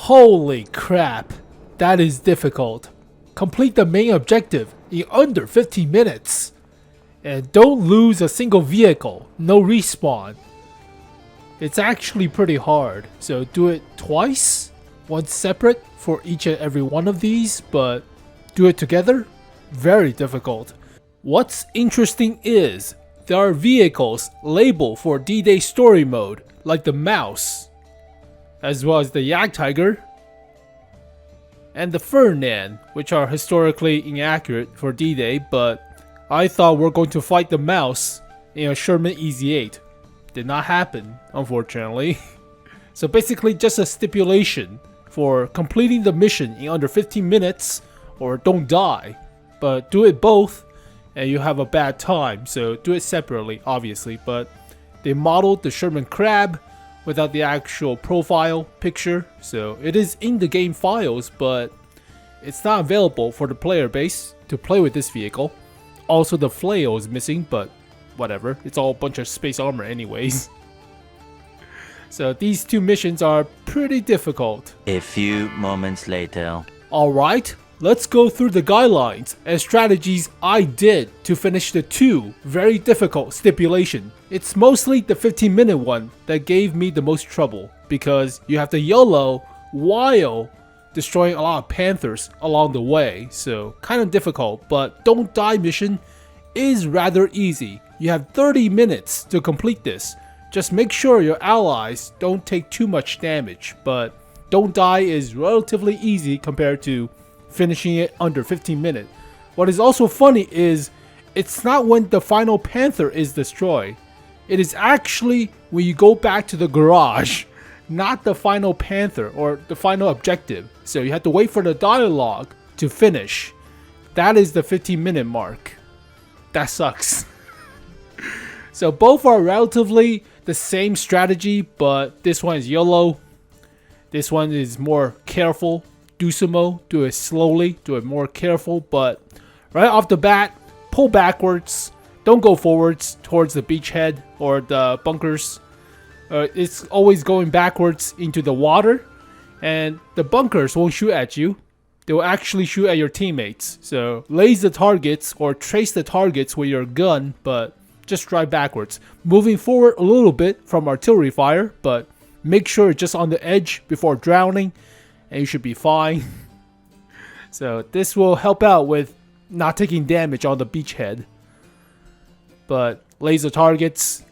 Holy crap, that is difficult. Complete the main objective in under 15 minutes. And don't lose a single vehicle, no respawn. It's actually pretty hard, so do it twice, once separate for each and every one of these, but do it together, very difficult. What's interesting is, there are vehicles labeled for D-Day story mode, like the mouse, as well as the 𝗢𝗃𝗲𝗿𝗍, and the Ferdinand, which are historically inaccurate for D-Day, but I thought we're going to fight the mouse in a Sherman Easy 8. Did not happen, unfortunately. So basically just a stipulation for completing the mission in under 15 minutes or don't die. But do it both and you have a bad time, so do it separately obviously. But they modeled the Sherman Crab without the actual profile picture, so it is in the game files, but it's not available for the player base to play with this vehicle. Also the flail is missing, but whatever, it's all a bunch of space armor anyways. So these two missions are pretty difficult. A few moments later. Alright, let's go through the guidelines and strategies I did to finish the two very difficult stipulation. It's mostly the 15-minute one that gave me the most trouble, because you have to YOLO while destroying a lot of panthers along the way, so kind of difficult. But don't die mission is rather easy. You have 30 minutes to complete this. Just make sure your allies don't take too much damage, but don't die is relatively easy compared to finishing it under 15 minutes. What is also funny is it's not when the final panther is destroyed. It is actually when you go back to the garage, not the final panther or the final objective. So you have to wait for the dialogue to finish. That is the 15-minute mark. That sucks. So both are relatively the same strategy, but this one is YOLO. This one is more careful. Do it slowly, do it more careful, but right off the bat, pull backwards. Don't go forwards towards the beachhead or the bunkers. It's always going backwards into the water, and the bunkers won't shoot at you. They will actually shoot at your teammates. So laze the targets or trace the targets with your gun, but just drive backwards. Moving forward a little bit from artillery fire, but make sure it's just on the edge before drowning, and you should be fine. So this will help out with not taking damage on the beachhead. But laze the targets.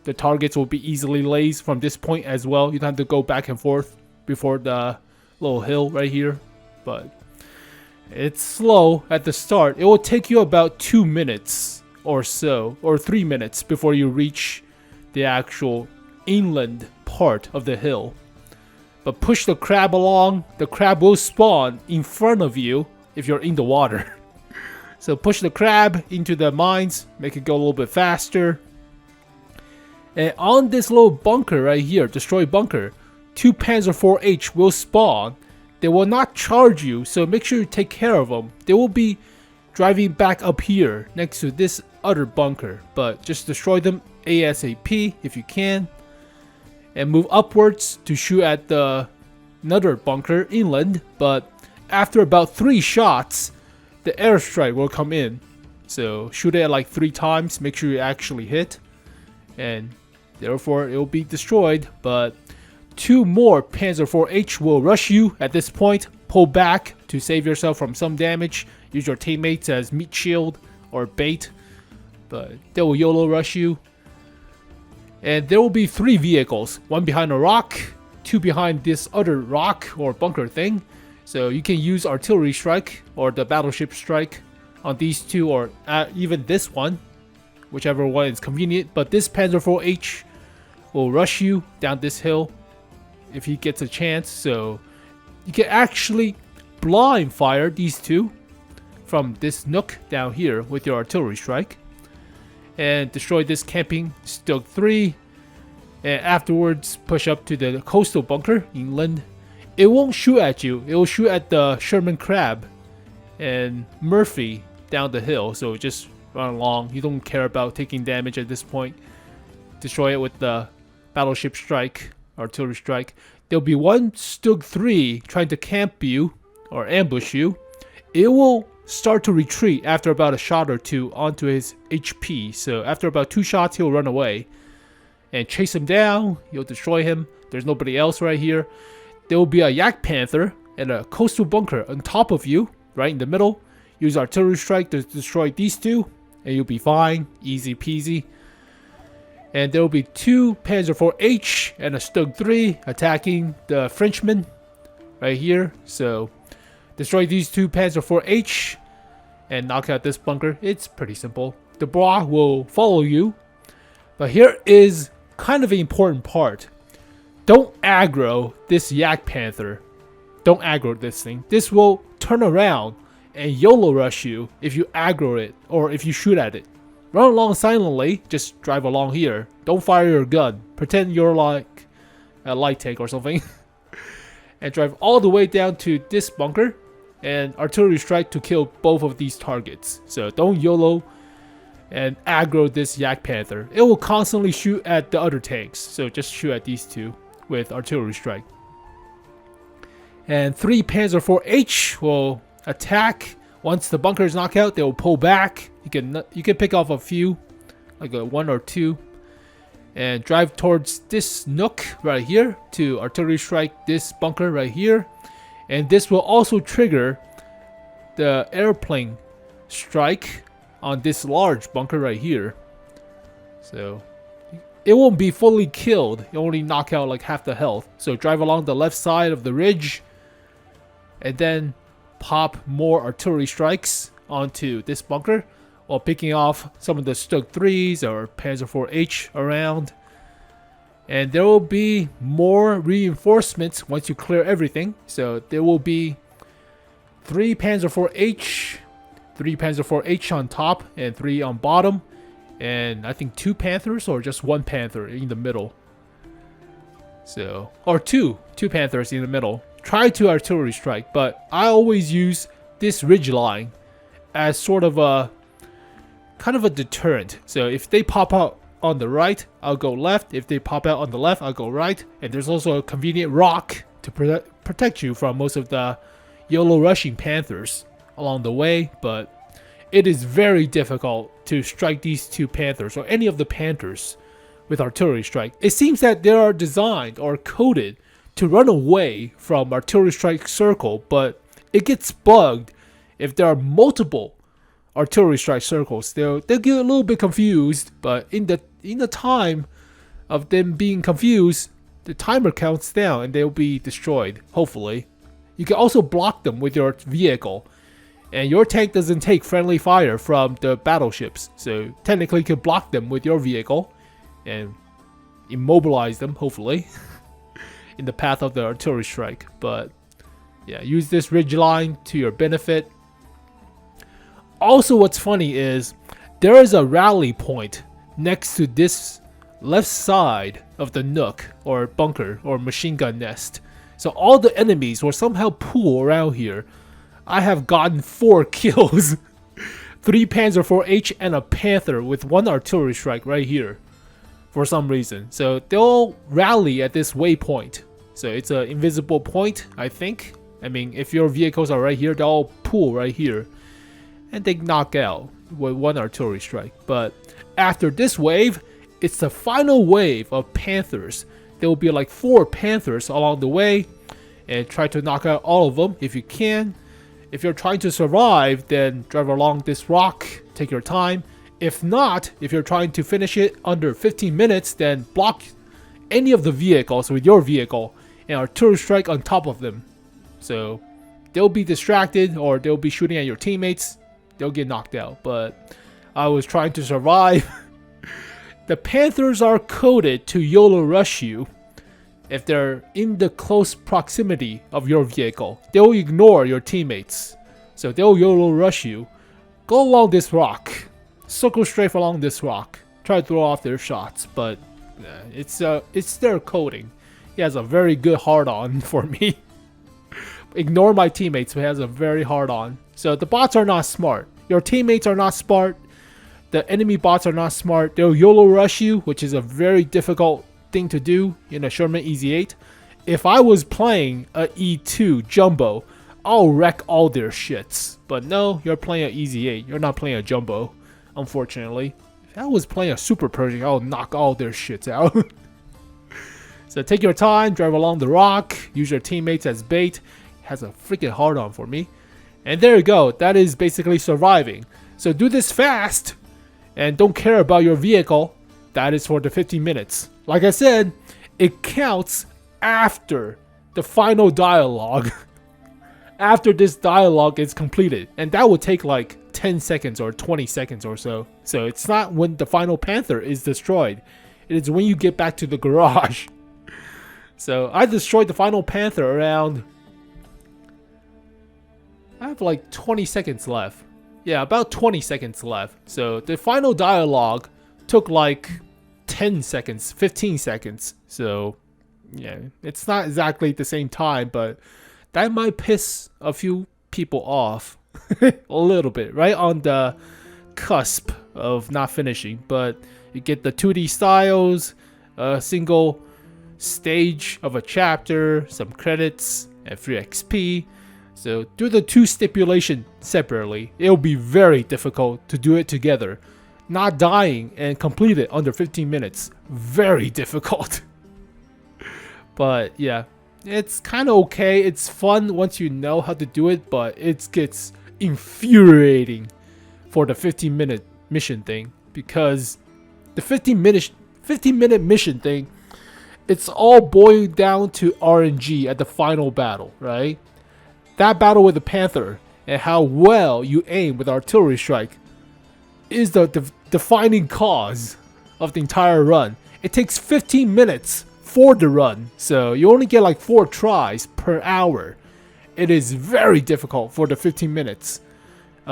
The targets will be easily lazed from this point as well. You don't have to go back and forth before the little hill right here. But it's slow at the start. It will take you about 2 minutes or so, or 3 minutes before you reach the actual inland part of the hill. But push the crab along. The crab will spawn in front of you if you're in the water. So push the crab into the mines, make it go a little bit faster. And on this little bunker right here, destroy bunker, 2 Panzer IV-H will spawn. They will not charge you, so make sure you take care of them. They will be driving back up here next to this other bunker, but just destroy them ASAP if you can. And move upwards to shoot at the another bunker inland, but after about 3 shots, the airstrike will come in. So shoot it like 3 times, make sure you actually hit, and therefore it will be destroyed. But 2 more Panzer IV-H will rush you at this point. Pull back to save yourself from some damage. Use your teammates as meat shield or bait, but they will YOLO rush you. And there will be 3 vehicles, 1 behind a rock, 2 behind this other rock or bunker thing. So you can use artillery strike or the battleship strike on these 2, or even this one, whichever one is convenient. But this Panzer IV-H will rush you down this hill if he gets a chance. So you can actually blind fire these 2 from this nook down here with your artillery strike, and destroy this camping Stug 3, and afterwards push up to the coastal bunker inland. It won't shoot at you, it will shoot at the Sherman Crab and Murphy down the hill, so just run along. You don't care about taking damage at this point. Destroy it with the battleship strike, artillery strike. there'll be one 𝗢𝗃𝗲𝗿 trying to camp you or ambush you. It will start to retreat after about a shot or two onto his HP. So after about 2 shots, he'll run away and chase him down. You'll destroy him. There's nobody else right here. There will be a 𝗢𝗃𝗲𝗿𝗃 and a coastal bunker on top of you, right in the middle. Use artillery strike to destroy these two, and you'll be fine. Easy peasy. And there will be 2 Panzer IV-H and a 𝗢𝗃𝗲𝗿 attacking the Frenchman right here. So destroy these 2 Panzer IV-H and knock out this bunker. It's pretty simple. The 𝗲𝗏 will follow you. But here is kind of an important part. Don't aggro this 𝗢𝗃𝗲𝗿𝗃. Don't aggro this thing. This will turn around and YOLO rush you if you aggro it or if you shoot at it. Run along silently, just drive along here. Don't fire your gun. Pretend you're like a light tank or something. And drive all the way down to this bunker and artillery strike to kill both of these targets. So don't YOLO and aggro this 𝗢𝗃𝗿𝗃. It will constantly shoot at the other tanks. So just shoot at these two with artillery strike. And 3 Panzer IV-H will attack. Once the bunker is knocked out, they will pull back. You can pick off a few, like a 1 or 2, and drive towards this nook right here to artillery strike this bunker right here. And this will also trigger the airplane strike on this large bunker right here. So it won't be fully killed. You only knock out like half the health. So drive along the left side of the ridge and then pop more artillery strikes onto this bunker while picking off some of the 𝗢𝗃𝗿𝗏s or Panzer IV-H around. And there will be more reinforcements once you clear everything. So there will be 3 Panzer IV-H, 3 Panzer IV-H on top and 3 on bottom. And I think 2 Panthers or just 1 Panther in the middle. So, or 2 Panthers in the middle. Try to artillery strike, but I always use this ridge line as sort of a kind of a deterrent. So if they pop out on the right, I'll go left. If they pop out on the left, I'll go right. And there's also a convenient rock to protect you from most of the YOLO rushing Panthers along the way. But it is very difficult to strike these 2 Panthers or any of the Panthers with artillery strike. It seems that they are designed or coded to run away from artillery strike circle, but it gets bugged if there are multiple artillery strike circles. They'll get a little bit confused, but in the time of them being confused, the timer counts down and they'll be destroyed, hopefully. You can also block them with your vehicle, and your tank doesn't take friendly fire from the battleships, so technically you can block them with your vehicle and immobilize them, hopefully, in the path of the artillery strike. But yeah, use this ridge line to your benefit. Also, what's funny is there is a rally point next to this left side of the nook or bunker or machine gun nest. So all the enemies will somehow pool around here. I have gotten 4 kills. 3 Panzer IV-H and a Panther with 1 artillery strike right here for some reason. So they'll rally at this waypoint. So it's an invisible point, I think. I mean, if your vehicles are right here, they'll all pool right here. And they knock out with 1 artillery strike. But after this wave, it's the final wave of Panthers. There will be like 4 Panthers along the way. And try to knock out all of them if you can. If you're trying to survive, then drive along this rock. Take your time. If not, if you're trying to finish it under 15 minutes, then block any of the vehicles with your vehicle and artillery strike on top of them. So they'll be distracted or they'll be shooting at your teammates. They'll get knocked out. But I was trying to survive. The Panthers are coded to YOLO rush you if they're in the close proximity of your vehicle. They'll ignore your teammates. So they'll YOLO rush you. Go along this rock. Circle strafe along this rock. Try to throw off their shots. But it's their coding. He has a very good hard-on for me. Ignore my teammates who has a very hard-on. So the bots are not smart. Your teammates are not smart. The enemy bots are not smart. They'll YOLO rush you, which is a very difficult thing to do in a Sherman Easy 8. if I was playing a E2 Jumbo, I'll wreck all their shits. But no, you're playing an Easy 8. You're not playing a Jumbo, unfortunately. If I was playing a Super Pershing, I'll knock all their shits out. So take your time, drive along the rock, use your teammates as bait. Has a freaking hard on for me. And there you go. That is basically surviving. So do this fast and don't care about your vehicle. That is for the 15 minutes. Like I said, it counts after the final dialogue. After this dialogue is completed. And that will take like 10 seconds or 20 seconds or so. So it's not when the final Panther is destroyed. It is when you get back to the garage. So I destroyed the final Panther around... I have like 20 seconds left. Yeah, about 20 seconds left. So the final dialogue took like 10 seconds, 15 seconds. So yeah, it's not exactly the same time, but that might piss a few people off a little bit, right on the cusp of not finishing. But you get the 2D styles, a single stage of a chapter, some credits, and free XP. So do the two stipulation separately. It'll be very difficult to do it together. Not dying and complete it under 15 minutes. Very difficult. But yeah, it's kind of okay. It's fun once you know how to do it, but it gets infuriating for the 15-minute mission thing. Because the 15-minute mission thing, it's all boiled down to RNG at the final battle, right? That battle with the Panther and how well you aim with artillery strike is the defining cause of the entire run. It takes 15 minutes for the run, so you only get like 4 tries per hour. It is very difficult for the 15 minutes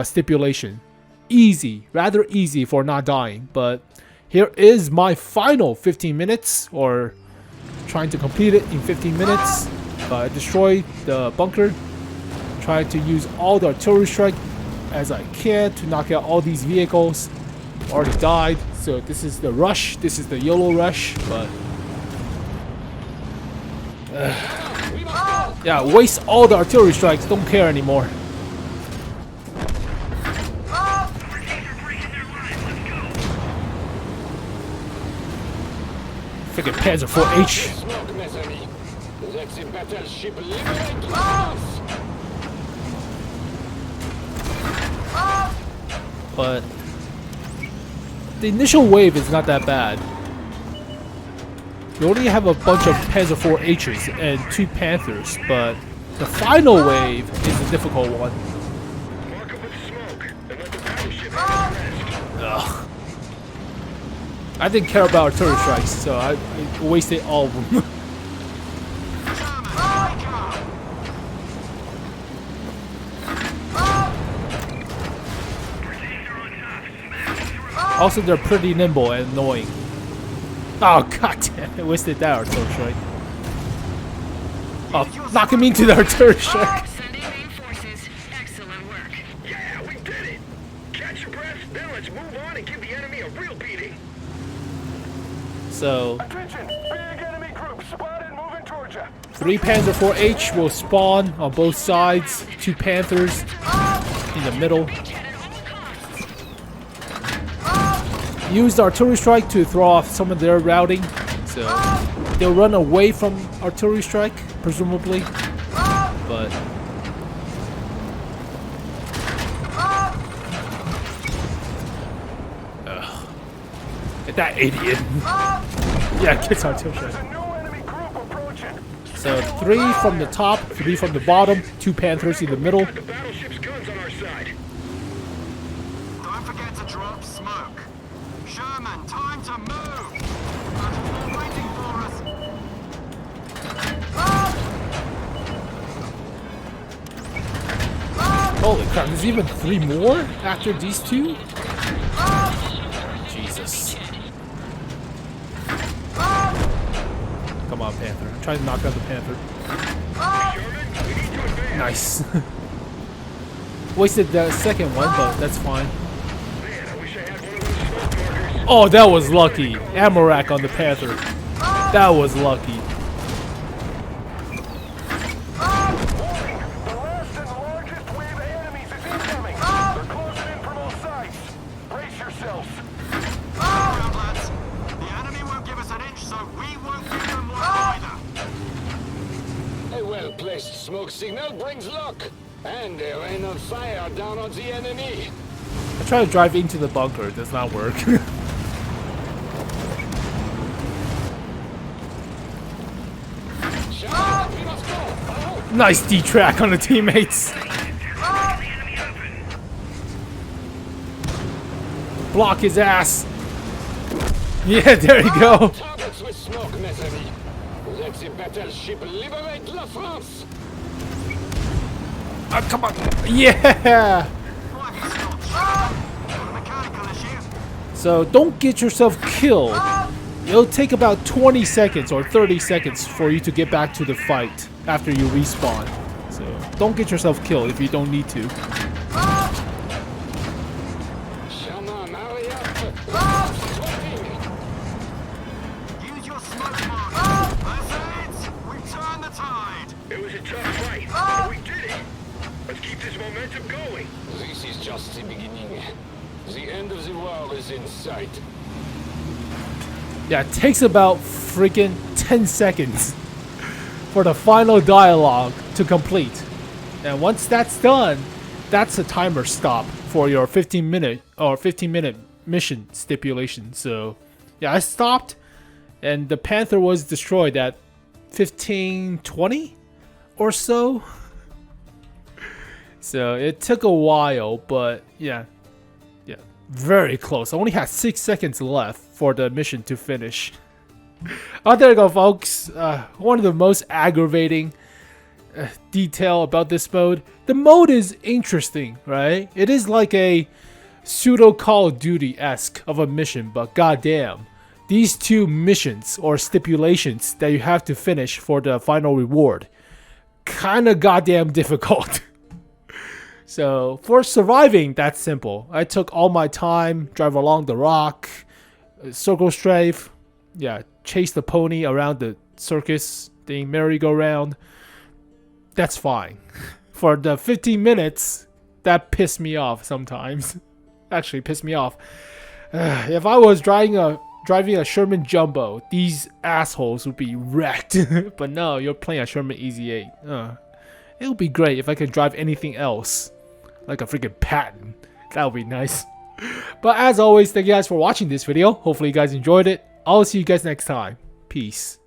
stipulation. Easy, rather easy for not dying, but here is my final 15 minutes, or trying to complete it in 15 minutes. Destroy the bunker. Try to use all the artillery strike as I can to knock out all these vehicles. Already died, so this is the rush. This is the YOLO rush, but yeah, waste all the artillery strikes. Don't care anymore. Freaking Panzer IV-H. But the initial wave is not that bad. You only have a bunch of Panzer IV-H's and 2 Panthers, but the final wave is a difficult one. Ugh. I didn't care about artillery strikes, so I wasted all of them. Also, they're pretty nimble and annoying. Oh, god damn, I wasted that artillery strike. Oh, knocking me into the artillery strike. Excellent work. Yeah, we did it. Catch your breath, then let's move on and give the enemy a real beating. So, Attention, big enemy group spotted moving towards you. 3 Panzer IV-H will spawn on both sides. 2 Panthers in the middle. Use the artillery strike to throw off some of their routing, so they'll run away from artillery strike, presumably. But get that idiot! Yeah, gets artillery strike. So 3 from the top, 3 from the bottom, 2 Panthers in the middle. The battleship's guns on our side. Don't forget to drop smoke. Sherman, time to move! Battlefield waiting for us! Holy crap, there's even 3 more after these 2? Jesus. Come on, Panther. I'm trying to knock out the Panther. Nice. Wasted the second one, but that's fine. Oh, that was lucky. Ammo rack on the Panther. That was lucky. smoke signal brings luck. And a rain of fire down on the enemy. I try to drive into the bunker, it does not work. Sherman, we must go. Oh. Nice D-track on the teammates. Block his ass. Yeah, there you go. Targets with smoke, mes amis. Let the battleship liberate La France. Come on. Yeah. Mechanical issue. So don't get yourself killed. It'll take about 20 seconds or 30 seconds for you to get back to the fight after you respawn. So don't get yourself killed if you don't need to. Sherman, hurry up. Sweating. Use your smoke mark. That's it. We've turned the tide. It was a tough fight, but we did it. Let's keep this momentum going. This is just the beginning. The end of the world is in sight. Yeah, it takes about freaking 10 seconds for the final dialogue to complete. And once that's done, that's a timer stop for your 15-minute mission stipulation. So, yeah, I stopped and the Panther was destroyed at 15:20 or so. So, it took a while, but yeah, very close. I only had 6 seconds left for the mission to finish. Oh, there you go, folks. One of the most aggravating detail about this mode. The mode is interesting, right? It is like a pseudo Call of Duty-esque of a mission, but goddamn, these two missions or stipulations that you have to finish for the final reward, kinda goddamn difficult. So for surviving, that's simple. I took all my time, drive along the rock, circle strafe, yeah, chase the pony around the circus thing, merry-go-round. That's fine. For the 15 minutes, that pissed me off sometimes. Actually pissed me off. If I was driving a Sherman Jumbo, these assholes would be wrecked. But no, you're playing a Sherman Easy 8. It would be great if I could drive anything else. Like a freaking Patton. That would be nice. But as always, thank you guys for watching this video. Hopefully you guys enjoyed it. I'll see you guys next time. Peace.